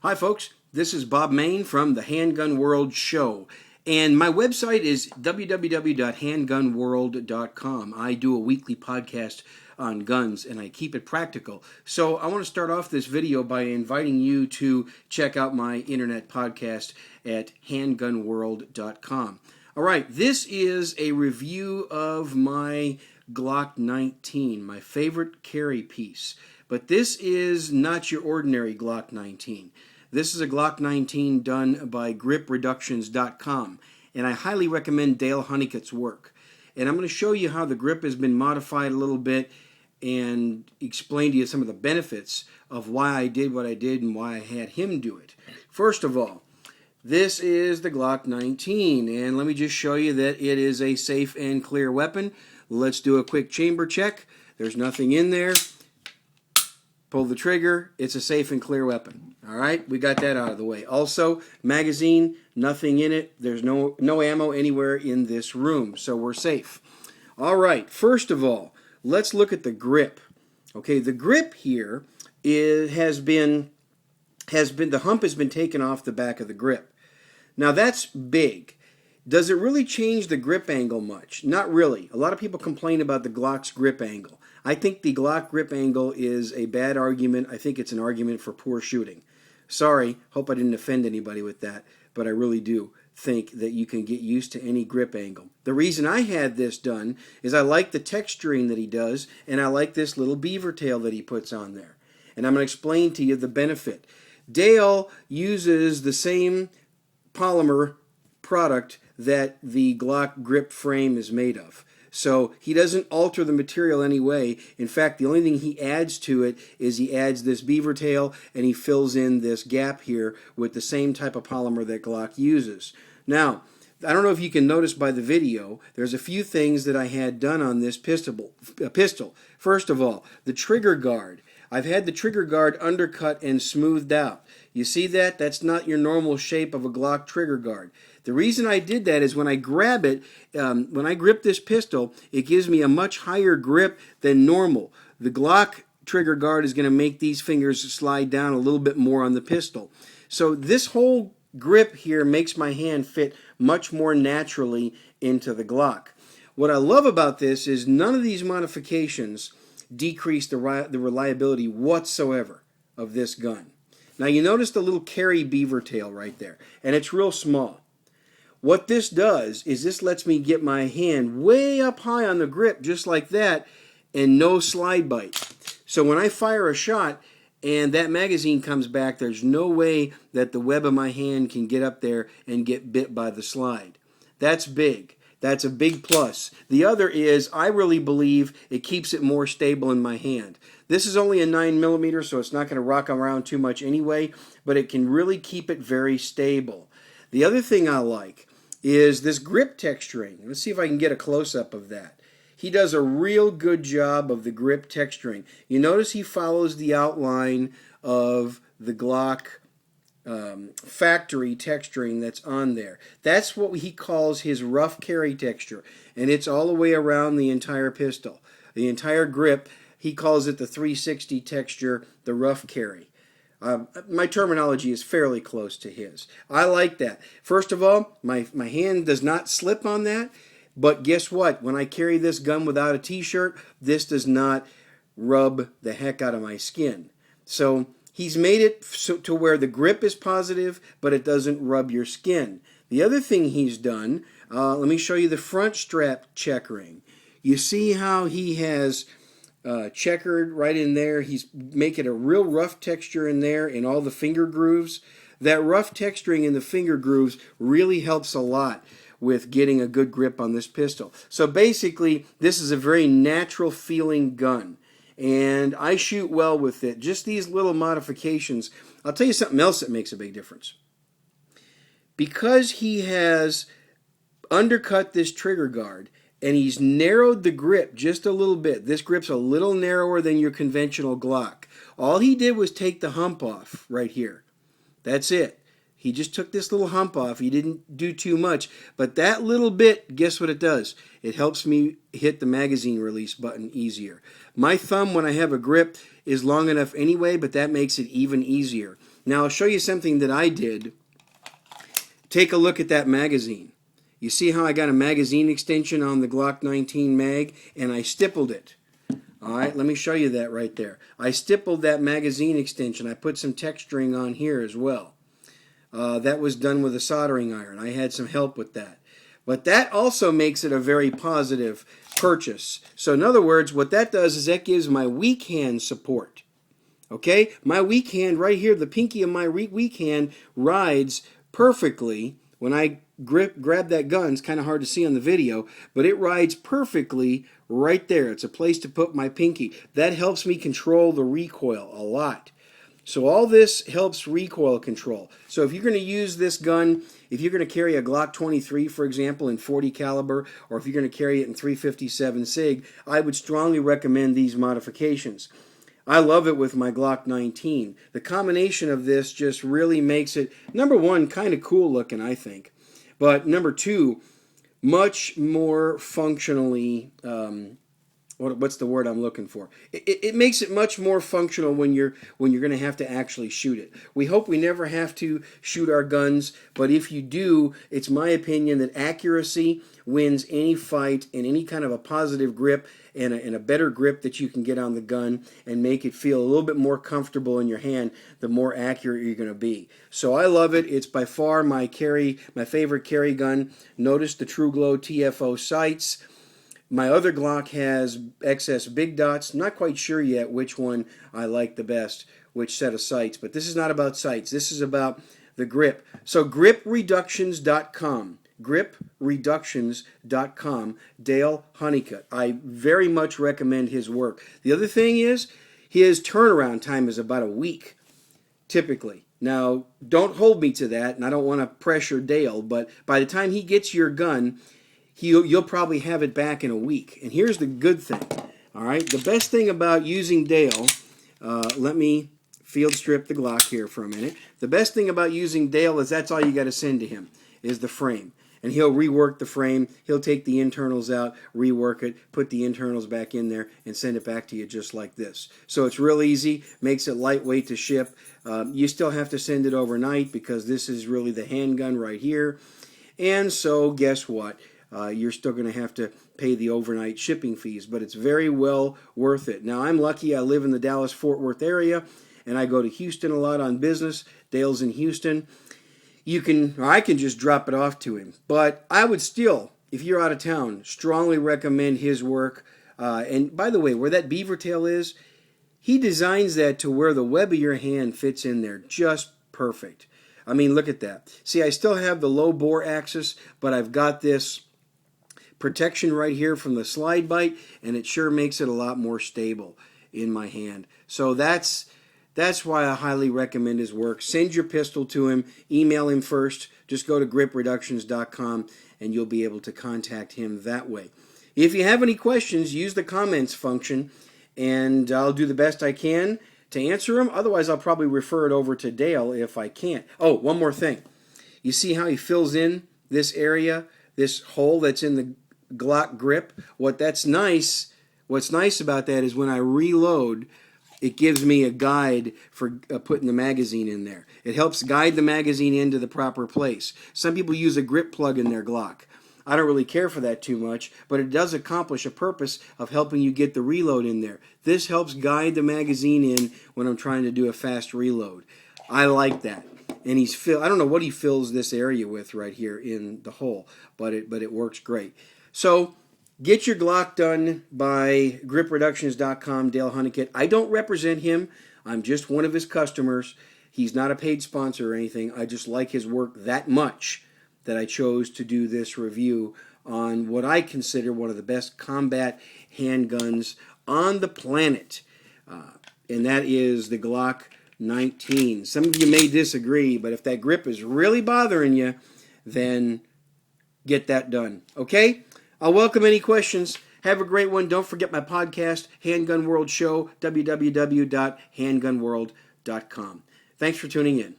Hi folks, this is Bob Main from the Handgun World Show, and my website is www.handgunworld.com. I do a weekly podcast on guns and I keep it practical. So I want to start off this video by inviting you to check out my internet podcast at handgunworld.com. All right, this is a review of my Glock 19, my favorite carry piece. But this is not your ordinary Glock 19. This is a Glock 19 done by GripReductions.com, and I highly recommend Dale Honeycutt's work. And I'm going to show you how the grip has been modified a little bit and explain to you some of the benefits of why I did what I did and why I had him do it. First of all, this is the Glock 19, and let me just show you that it is a safe and clear weapon. Let's do a quick chamber check. There's nothing in there. Pull the trigger, it's a safe and clear weapon. All right, we got that out of the way. Also, magazine, nothing in it. There's no ammo anywhere in this room, so we're safe. All right, first of all, let's look at the grip. Okay, the grip here the hump has been taken off the back of the grip. Now that's big. Does it really change the grip angle much? Not really. A lot of people complain about the Glock's grip angle. I think the Glock grip angle is a bad argument. I think it's an argument for poor shooting. Sorry, hope I didn't offend anybody with that, but I really do think that you can get used to any grip angle. The reason I had this done is I like the texturing that he does, and I like this little beaver tail that he puts on there. And I'm going to explain to you the benefit. Dale uses the same polymer product that the Glock grip frame is made of. So he doesn't alter the material anyway. In fact, the only thing he adds to it is he adds this beaver tail and he fills in this gap here with the same type of polymer that Glock uses. Now, I don't know if you can notice by the video, there's a few things that I had done on this pistol. First of all, the trigger guard. I've had the trigger guard undercut and smoothed out. You see that? That's not your normal shape of a Glock trigger guard. The reason I did that is when I grab it, when I grip this pistol, it gives me a much higher grip than normal. The Glock trigger guard is going to make these fingers slide down a little bit more on the pistol. So this whole grip here makes my hand fit much more naturally into the Glock. What I love about this is none of these modifications decrease the reliability whatsoever of this gun. Now you notice the little carry beaver tail right there, and it's real small. What this does is this lets me get my hand way up high on the grip just like that and no slide bite. So when I fire a shot and that magazine comes back, there's no way that the web of my hand can get up there and get bit by the slide. That's big. That's a big plus. The other is I really believe it keeps it more stable in my hand. This is only a 9mm, so it's not going to rock around too much anyway, but it can really keep it very stable. The other thing I like is this grip texturing. Let's see if I can get a close-up of that. He does a real good job of the grip texturing. You notice he follows the outline of the Glock factory texturing that's on there. That's what he calls his rough carry texture, and it's all the way around the entire pistol. The entire grip, he calls it the 360 texture, the rough carry. My terminology is fairly close to his. I like that. First of all, my hand does not slip on that, but guess what? When I carry this gun without a t-shirt, this does not rub the heck out of my skin. So he's made it to where the grip is positive, but it doesn't rub your skin. The other thing he's done, let me show you the front strap checkering. You see how he has checkered right in there. He's making a real rough texture in there in all the finger grooves. That rough texturing in the finger grooves really helps a lot with getting a good grip on this pistol. So basically, this is a very natural feeling gun, and I shoot well with it. Just these little modifications. I'll tell you something else that makes a big difference. Because he has undercut this trigger guard, and he's narrowed the grip just a little bit. This grip's a little narrower than your conventional Glock. All he did was take the hump off right here. That's it. He just took this little hump off. He didn't do too much. But that little bit, guess what it does? It helps me hit the magazine release button easier. My thumb, when I have a grip, is long enough anyway, but that makes it even easier. Now, I'll show you something that I did. Take a look at that magazine. You see how I got a magazine extension on the Glock 19 mag, and I stippled it. All right, let me show you that right there. I stippled that magazine extension. I put some texturing on here as well. That was done with a soldering iron. I had some help with that. But that also makes it a very positive purchase. So in other words, what that does is that gives my weak hand support. Okay? My weak hand right here, the pinky of my weak hand rides perfectly. When I grab that gun, it's kind of hard to see on the video, but it rides perfectly right there. It's a place to put my pinky. That helps me control the recoil a lot. So all this helps recoil control. So if you're going to use this gun, if you're going to carry a Glock 23, for example, in 40 caliber, or if you're going to carry it in 357 SIG, I would strongly recommend these modifications. I love it with my Glock 19. The combination of this just really makes it, number one, kind of cool looking, I think. But number two, much more functionally, what's the word I'm looking for? It makes it much more functional when you're going to have to actually shoot it. We hope we never have to shoot our guns, but if you do, it's my opinion that accuracy wins any fight, and any kind of a positive grip and a better grip that you can get on the gun and make it feel a little bit more comfortable in your hand, the more accurate you're going to be. So I love it. It's by far my favorite carry gun. Notice the True Glow TFO sights. My other Glock has XS big dots. Not quite sure yet which one I like the best, which set of sights. But this is not about sights. This is about the grip. So gripreductions.com. gripreductions.com. Dale Honeycutt. I very much recommend his work. The other thing is, his turnaround time is about a week, typically. Now, don't hold me to that, and I don't want to pressure Dale, but by the time he gets your gun, you'll probably have it back in a week. And here's the good thing. All right, the best thing about using Dale, let me field strip the Glock here for a minute. The best thing about using Dale is that's all you got to send to him, is the frame. And he'll rework the frame. He'll take the internals out, rework it, put the internals back in there, and send it back to you just like this. So it's real easy, makes it lightweight to ship. You still have to send it overnight because this is really the handgun right here. And so guess what? You're still going to have to pay the overnight shipping fees, but it's very well worth it. Now, I'm lucky. I live in the Dallas-Fort Worth area, and I go to Houston a lot on business. Dale's in Houston. I can just drop it off to him. But I would still, if you're out of town, strongly recommend his work. And by the way, where that Beavertail is, he designs that to where the web of your hand fits in there just perfect. I mean, look at that. See, I still have the low bore axis, but I've got this protection right here from the slide bite, and it sure makes it a lot more stable in my hand. So that's why I highly recommend his work. Send your pistol to him, email him first. Just go to gripreductions.com and you'll be able to contact him that way. If you have any questions, use the comments function and I'll do the best I can to answer them. Otherwise, I'll probably refer it over to Dale if I can't. Oh, one more thing. You see how he fills in this area, this hole that's in the Glock grip? What's nice about that is when I reload, it gives me a guide for putting the magazine in there. It helps guide the magazine into the proper place. Some people use a grip plug in their Glock. I don't really care for that too much, but it does accomplish a purpose of helping you get the reload in there. This helps guide the magazine in when I'm trying to do a fast reload. I like that. And I don't know what he fills this area with right here in the hole, but it works great. So get your Glock done by gripreductions.com, Dale Honeycutt. I don't represent him. I'm just one of his customers. He's not a paid sponsor or anything. I just like his work that much that I chose to do this review on what I consider one of the best combat handguns on the planet. And that is the Glock 19. Some of you may disagree, but if that grip is really bothering you, then get that done. Okay? I'll welcome any questions. Have a great one. Don't forget my podcast, Handgun World Show, www.handgunworld.com. Thanks for tuning in.